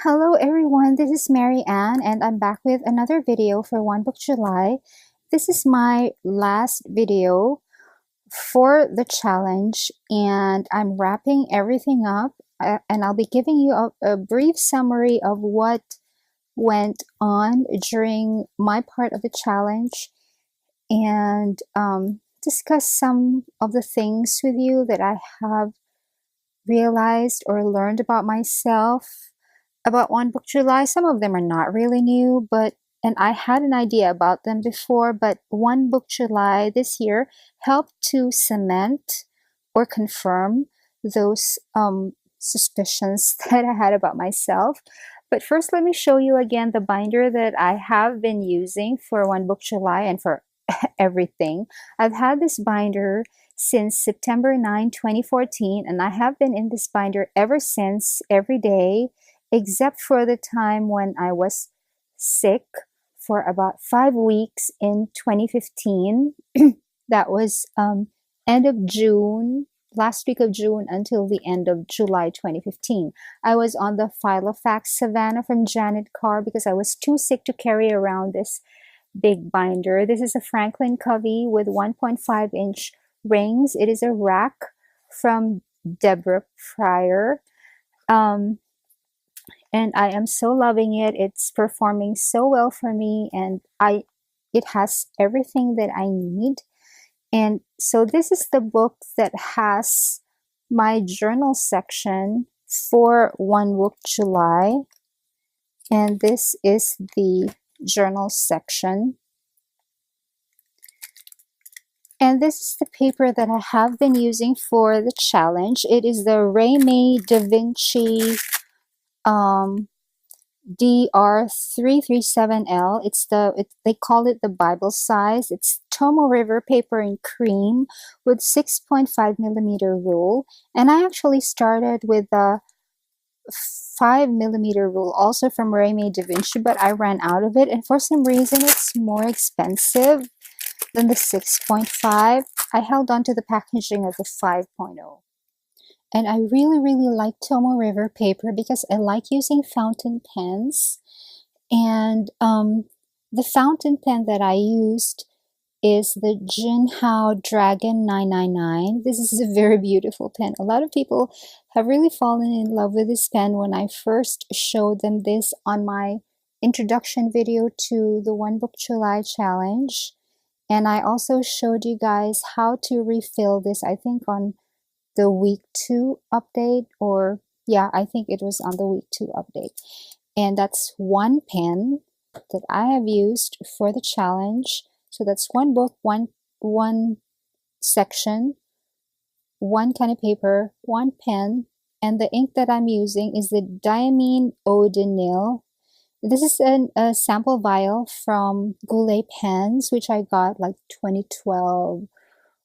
Hello everyone, this is Mary Ann and I'm back with another video for One Book July. This is my last video for the challenge and I'm wrapping everything up and I'll be giving you a brief summary of what went on during my part of the challenge and discuss some of the things with you that I have realized or learned about myself about One Book July. Some of them are not really new, and I had an idea about them before, but One Book July this year helped to cement or confirm those suspicions that I had about myself. But first, let me show you again the binder that I have been using for One Book July and for everything. I've had this binder since September 9, 2014, and I have been in this binder ever since, every day, except for the time when I was sick for about 5 weeks in 2015. That was end of June, last week of June until the end of July 2015. I was on the Filofax Savannah from Janet Carr because I was too sick to carry around this big binder. This is a Franklin Covey with 1.5-inch rings. It is a rack from Deborah Pryor. And I am so loving it. It's performing so well for me, and it has everything that I need. And so this is the book that has my journal section for One Book July, and this is the journal section. And this is the paper that I have been using for the challenge. It is the Rémy Da Vinci DR337L. They call it the Bible size. It's Tomoe River paper in cream with 6.5mm rule. And I actually started with the 5mm rule also from Rémy Da Vinci, but I ran out of it. And for some reason, it's more expensive than the 6.5. I held on to the packaging of the 5.0. And I really like Tomoe River paper because I like using fountain pens. And the fountain pen that I used is the Jinhao Dragon 999. This is a very beautiful pen. A lot of people have really fallen in love with this pen when I first showed them this on my introduction video to the One Book July challenge. And I also showed you guys how to refill this, I think on the week 2 update, or yeah, I think it was on the week 2 update. And that's one pen that I have used for the challenge. So that's one book, one section, one kind of paper, one pen, and the ink that I'm using is the Diamine Eau de Nil. This is a sample vial from Goulet Pens, which I got like 2012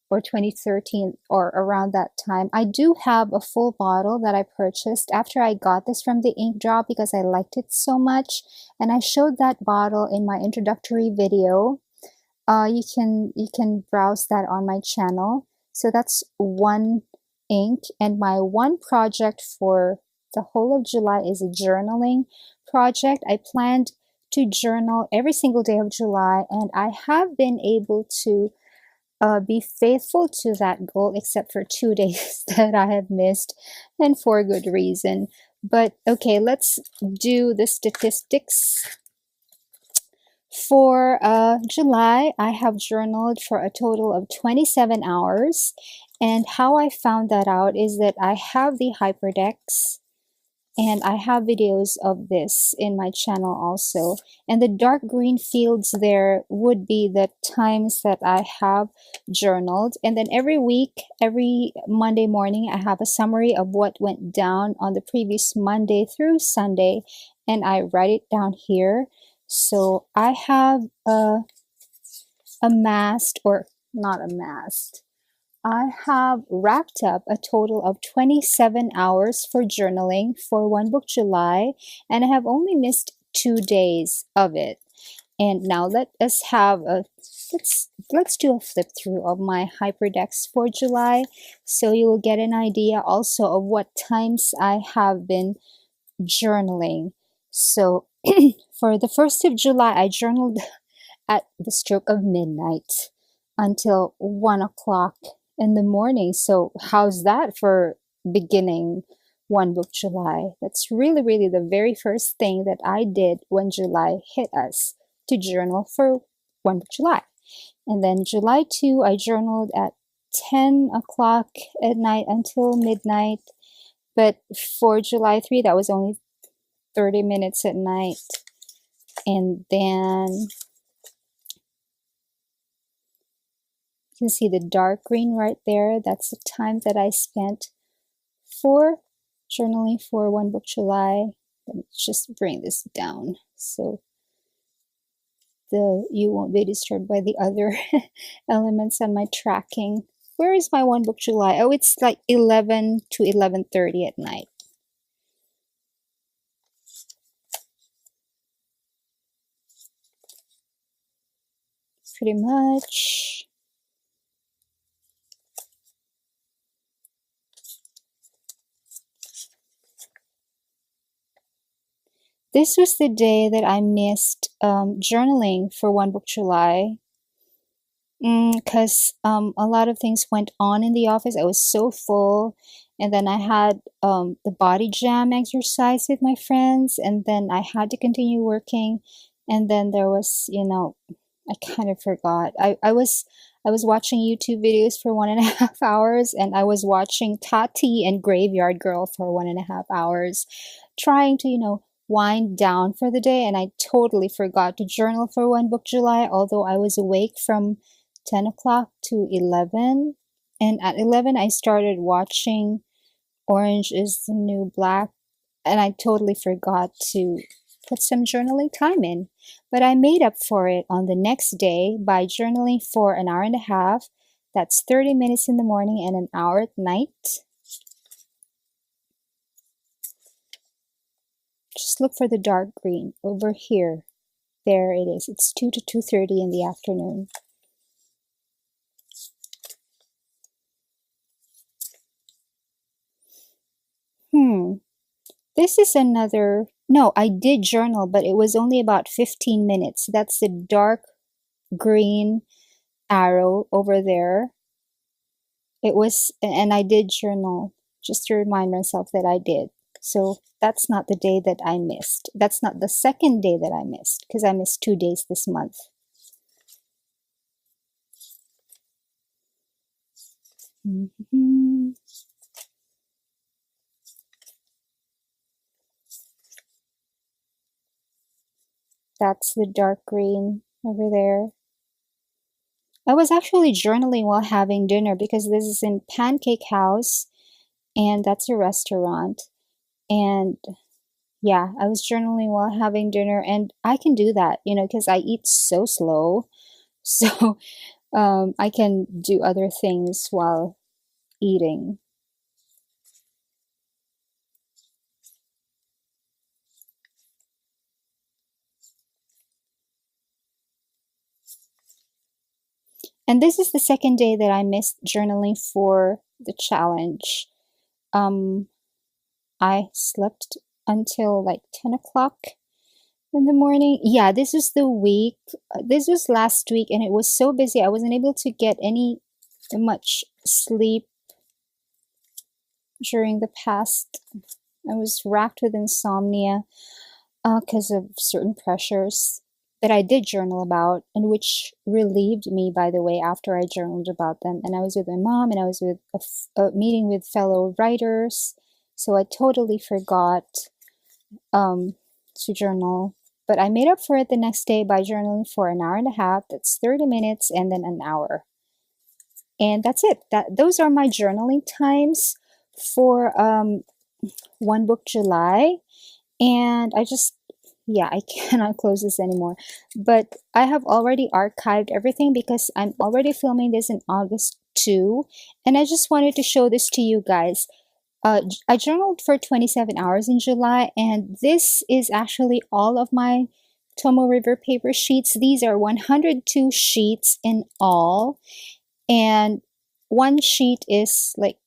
or 2013 or around that time. I do have a full bottle that I purchased after I got this from the ink drop because I liked it so much, and I showed that bottle in my introductory video. You can browse that on my channel. So that's one ink, and my one project for the whole of July is a journaling project. I planned to journal every single day of July, and I have been able to be faithful to that goal, except for 2 days that I have missed, and for good reason. But okay, let's do the statistics. For July, I have journaled for a total of 27 hours. And how I found that out is that I have the Hyperdex, and I have videos of this in my channel also. And the dark green fields there would be the times that I have journaled. And then every week, every Monday morning, I have a summary of what went down on the previous Monday through Sunday, and I write it down here. So I have amassed, or not amassed, I have wrapped up a total of 27 hours for journaling for One Book July, and I have only missed 2 days of it. And now let us have let's do a flip through of my Hyperdex for July, so you will get an idea also of what times I have been journaling. So for the 1st of July, I journaled at the stroke of midnight until 1 o'clock in the morning. So how's that for beginning One Book July? That's really, really the very first thing that I did when July hit us, to journal for One Book July. And then July 2, I journaled at 10 o'clock at night until midnight. But for July 3, that was only 30 minutes at night. And then you can see the dark green right there. That's the time that I spent for journaling for One Book July. Let me just bring this down so you won't be disturbed by the other elements on my tracking. Where is my One Book July? Oh, it's like 11 to 11:30 at night. Pretty much. This was the day that I missed journaling for One Book July, because a lot of things went on in the office. I was so full, and then I had the body jam exercise with my friends, and then I had to continue working, and then there was, I kind of forgot. I was watching YouTube videos for 1.5 hours, and I was watching Tati and Graveyard Girl for 1.5 hours, trying to, wind down for the day, and I totally forgot to journal for One Book July, although I was awake from 10 o'clock to 11. And at 11, I started watching Orange is the New Black, and I totally forgot to put some journaling time in. But I made up for it on the next day by journaling for an hour and a half. That's 30 minutes in the morning and an hour at night. Just look for the dark green over here. There it is. It's 2 to 2:30 in the afternoon. This is another, no, I did journal, but it was only about 15 minutes. That's the dark green arrow over there. It was, and I did journal, just to remind myself that I did. So that's not the day that I missed. That's not the second day that I missed, because I missed 2 days this month. That's the dark green over there. I was actually journaling while having dinner because this is in Pancake House, and that's a restaurant. And yeah, I was journaling while having dinner, and I can do that, because I eat so slow. So I can do other things while eating. And this is the second day that I missed journaling for the challenge. I slept until like 10 o'clock in the morning. Yeah, this was the week. This was last week, and it was so busy. I wasn't able to get much sleep during the past. I was racked with insomnia because of certain pressures that I did journal about, and which relieved me, by the way, after I journaled about them. And I was with my mom, and I was with a meeting with fellow writers, so I totally forgot to journal. But I made up for it the next day by journaling for an hour and a half. That's 30 minutes, and then an hour. And that's it. Those are my journaling times for One Book July. And I cannot close this anymore. But I have already archived everything because I'm already filming this in August 2. And I just wanted to show this to you guys. I journaled for 27 hours in July, and this is actually all of my Tomoe River paper sheets. These are 102 sheets in all, and one sheet is like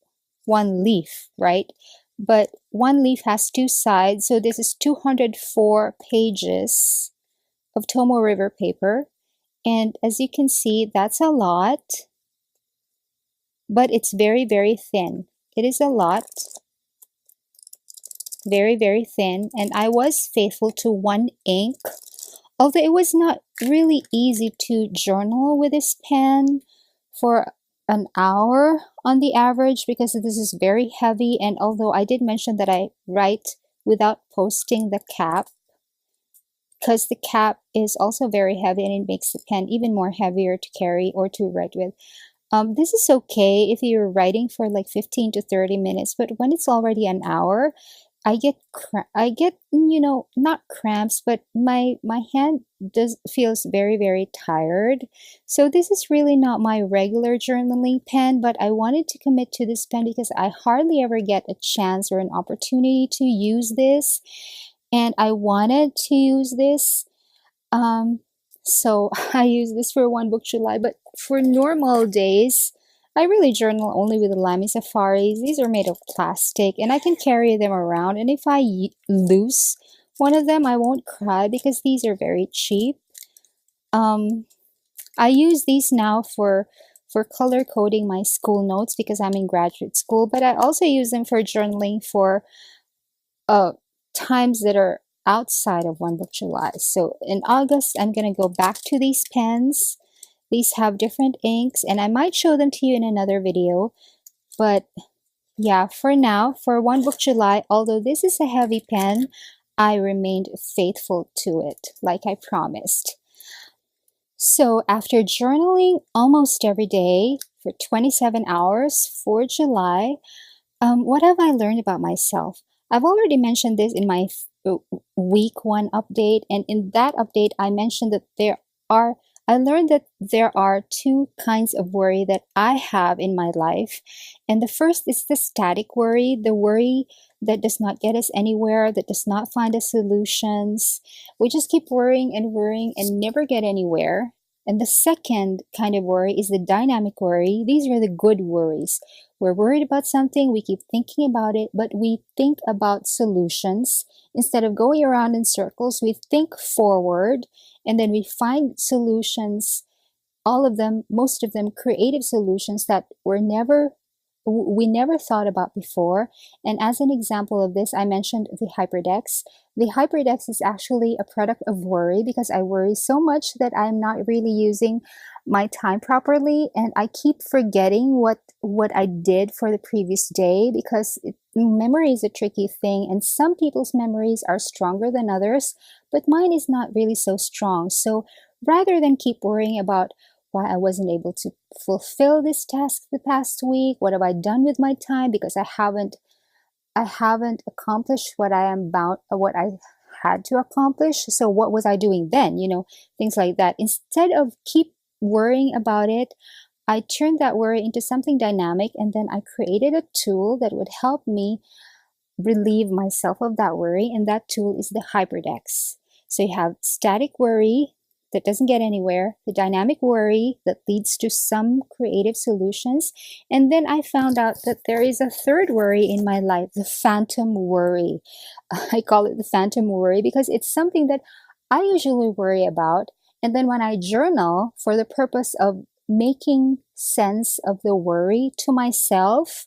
one leaf, right? but one leaf has two sides. So this is 204 pages of Tomoe River paper. And as you can see, that's a lot, but it's very, very thin. It is a lot, very, very thin. And I was faithful to one ink, although it was not really easy to journal with this pen for an hour on the average, because this is very heavy. And although I did mention that I write without posting the cap, because the cap is also very heavy and it makes the pen even more heavier to carry or to write with. This is okay if you're writing for like 15 to 30 minutes, but when it's already an hour, I get not cramps, but my hand feels very, very tired. So this is really not my regular journaling pen, but I wanted to commit to this pen because I hardly ever get a chance or an opportunity to use this, and I wanted to use this. So I use this for One Book July, but for normal days, I really journal only with the Lamy Safaris. These are made of plastic and I can carry them around. And if I lose one of them, I won't cry because these are very cheap. I use these now for color coding my school notes because I'm in graduate school, but I also use them for journaling for times that are outside of One Book July. So in August, I'm going to go back to these pens. These have different inks, and I might show them to you in another video. But yeah, for now, for One Book July, although this is a heavy pen, I remained faithful to it, like I promised. So after journaling almost every day for 27 hours for July, what have I learned about myself? I've already mentioned this in my week 1 update, and in that update, I mentioned that I learned that there are 2 kinds of worry that I have in my life. And the first is the static worry, the worry that does not get us anywhere, that does not find us solutions. We just keep worrying and never get anywhere. And the second kind of worry is the dynamic worry. These are the good worries. We're worried about something, we keep thinking about it, but we think about solutions. Instead of going around in circles, we think forward and then we find solutions, all of them, most of them creative solutions that we never thought about before. And as an example of this, I mentioned the HyperDex. The HyperDex is actually a product of worry because I worry so much that I'm not really using my time properly, and I keep forgetting what I did for the previous day because memory is a tricky thing, and some people's memories are stronger than others, but mine is not really so strong. So rather than keep worrying about why I wasn't able to fulfill this task the past week, what have I done with my time because I haven't accomplished what I had to accomplish. So what was I doing then? Things like that. Instead of keep worrying about it, I turned that worry into something dynamic, and then I created a tool that would help me relieve myself of that worry, and that tool is the HyperDex. So you have static worry that doesn't get anywhere, the dynamic worry that leads to some creative solutions, and then I found out that there is a third worry in my life, the phantom worry. I call it the phantom worry because it's something that I usually worry about, and then when I journal for the purpose of making sense of the worry to myself,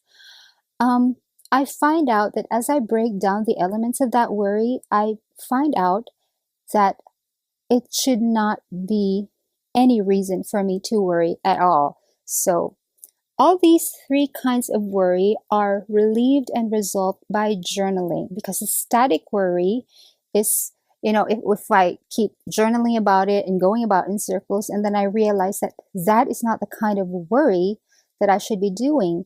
I find out that as I break down the elements of that worry, I find out that it should not be any reason for me to worry at all. So all these 3 kinds of worry are relieved and resolved by journaling, because a static worry is, if I keep journaling about it and going about in circles, and then I realize that that is not the kind of worry that I should be doing,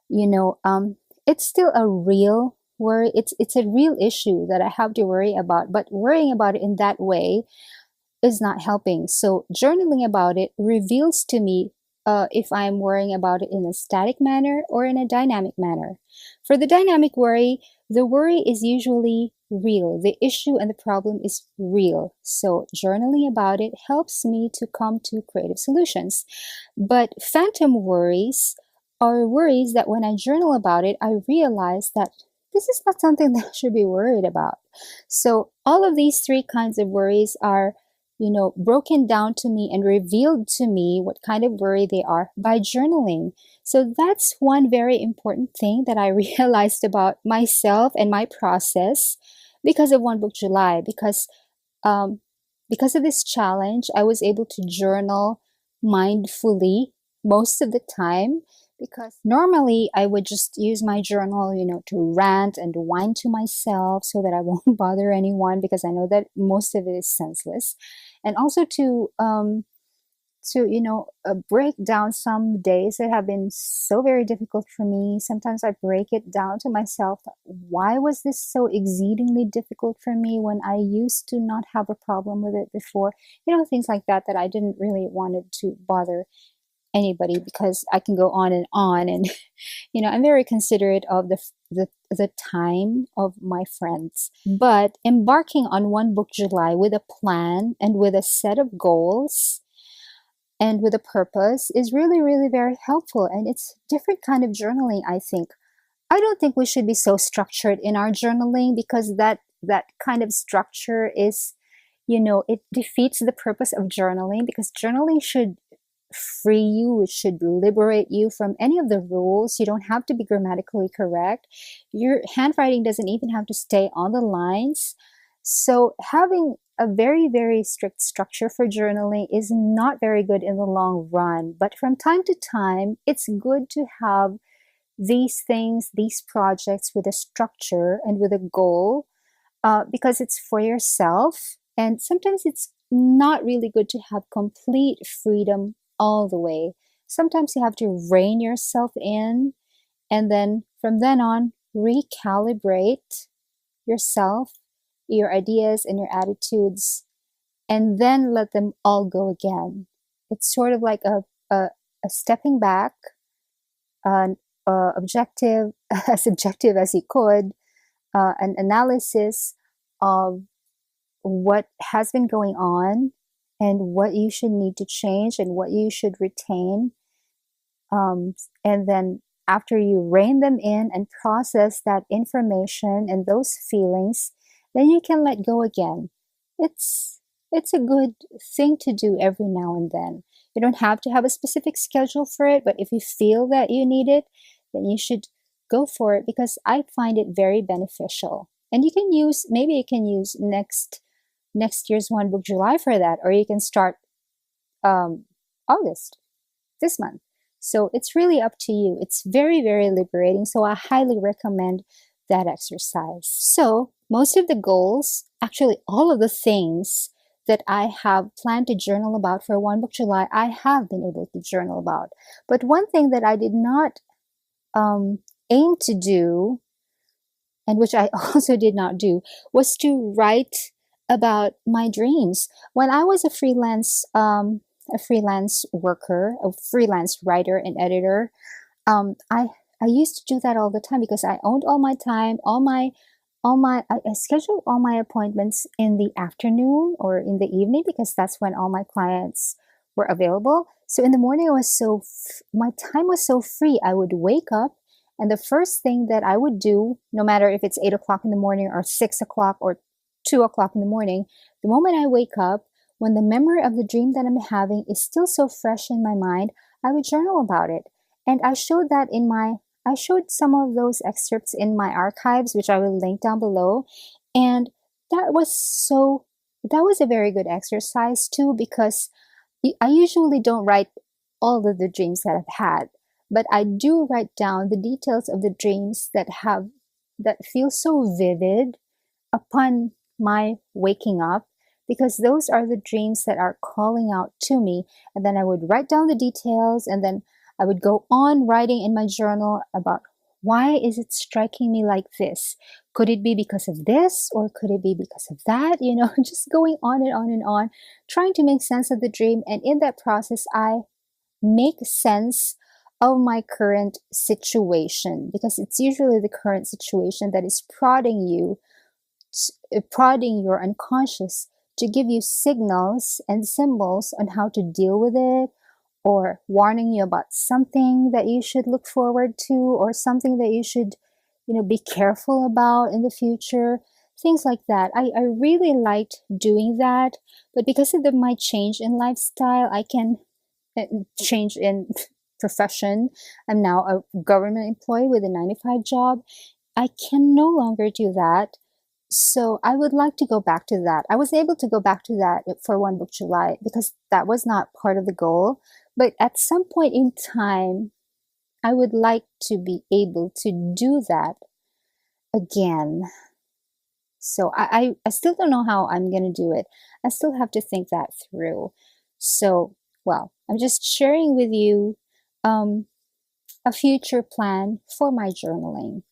it's still a real worry. It's a real issue that I have to worry about, but worrying about it in that way is not helping. So journaling about it reveals to me if I'm worrying about it in a static manner or in a dynamic manner. For the dynamic worry, the worry is usually real. The issue and the problem is real. So journaling about it helps me to come to creative solutions. But phantom worries are worries that when I journal about it, I realize that this is not something that I should be worried about. So all of these three kinds of worries are, broken down to me and revealed to me what kind of worry they are by journaling. So that's one very important thing that I realized about myself and my process because of One Book July. Because of this challenge, I was able to journal mindfully most of the time, because normally I would just use my journal, to rant and whine to myself so that I won't bother anyone, because I know that most of it is senseless. And also to break down some days that have been so very difficult for me. Sometimes I break it down to myself. Why was this so exceedingly difficult for me when I used to not have a problem with it before? Things like that I didn't really wanted to bother anybody, because I can go on. And I'm very considerate of the time of my friends. But embarking on One Book July with a plan and with a set of goals and with a purpose is really, really very helpful. And it's different kind of journaling, I think. I don't think we should be so structured in our journaling, because that kind of structure is, it defeats the purpose of journaling, because journaling should free you, it should liberate you from any of the rules. You don't have to be grammatically correct. Your handwriting doesn't even have to stay on the lines. So having a very, very strict structure for journaling is not very good in the long run. But from time to time, it's good to have these things, these projects with a structure and with a goal, because it's for yourself. And sometimes it's not really good to have complete freedom all the way. Sometimes you have to rein yourself in, and then from then on, recalibrate yourself, your ideas, and your attitudes, and then let them all go again. It's sort of like a stepping back, an objective, as objective as you could, an analysis of what has been going on and what you should need to change and what you should retain. And then after you rein them in and process that information and those feelings, then you can let go again. It's a good thing to do every now and then. You don't have to have a specific schedule for it, but if you feel that you need it, then you should go for it, because I find it very beneficial. And maybe you can use next year's One Book July for that, or you can start August, this month. So it's really up to you. It's very, very liberating. So I highly recommend that exercise. So most of the goals, actually all of the things that I have planned to journal about for One Book July, I have been able to journal about. But one thing that I did not aim to do, and which I also did not do, was to write about my dreams. When I was a freelance worker, a freelance writer and editor, I used to do that all the time, because I owned all my time, I scheduled all my appointments in the afternoon or in the evening, because that's when all my clients were available. So in the morning, my time was so free. I would wake up, and the first thing that I would do, no matter if it's 8 o'clock in the morning or 6 o'clock or 2 o'clock in the morning, the moment I wake up, when the memory of the dream that I'm having is still so fresh in my mind, I would journal about it. And I showed some of those excerpts in my archives, which I will link down below. And that was a very good exercise too, because I usually don't write all of the dreams that I've had, but I do write down the details of the dreams that feel so vivid upon my waking up, because those are the dreams that are calling out to me. And then I would write down the details, and then I would go on writing in my journal about, why is it striking me like this? Could it be because of this, or could it be because of that? Just going on and on and on, trying to make sense of the dream. And in that process, I make sense of my current situation, because it's usually the current situation that is prodding your unconscious to give you signals and symbols on how to deal with it, or warning you about something that you should look forward to, or something that you should be careful about in the future, things like that. I really liked doing that, but because of my change in lifestyle, I can change in profession. I'm now a government employee with a 9 to 5 job. I can no longer do that. So I would like to go back to that. I was able to go back to that for One Book July because that was not part of the goal. But at some point in time, I would like to be able to do that again. So I still don't know how I'm going to do it. I still have to think that through. So, well, I'm just sharing with you a future plan for my journaling.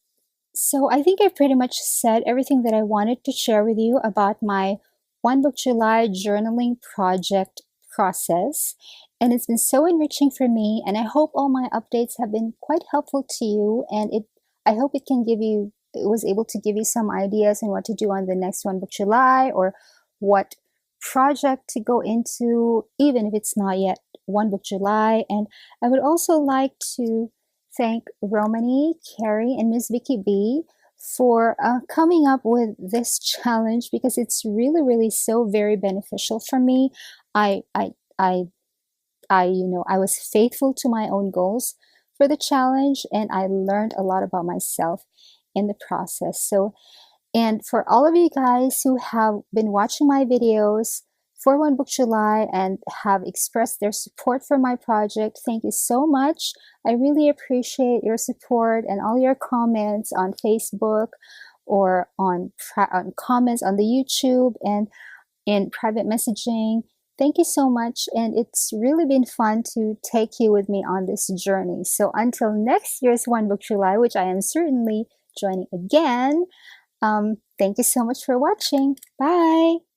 So I think I pretty much said everything that I wanted to share with you about my One Book July journaling project process. And it's been so enriching for me, and I hope all my updates have been quite helpful to you, and I hope it was able to give you some ideas on what to do on the next One Book July, or what project to go into, even if it's not yet One Book July. And I would also like to thank Romani, Carrie, and Miss Vicky B for coming up with this challenge, because it's really, really so very beneficial for me. I, I, I, I was faithful to my own goals for the challenge, and I learned a lot about myself in the process. So, and for all of you guys who have been watching my videos for One Book July and have expressed their support for my project, thank you so much. I really appreciate your support and all your comments on Facebook, or on comments on the YouTube and in private messaging. Thank you so much, and it's really been fun to take you with me on this journey. So until next year's One Book July, which I am certainly joining again, thank you so much for watching. Bye!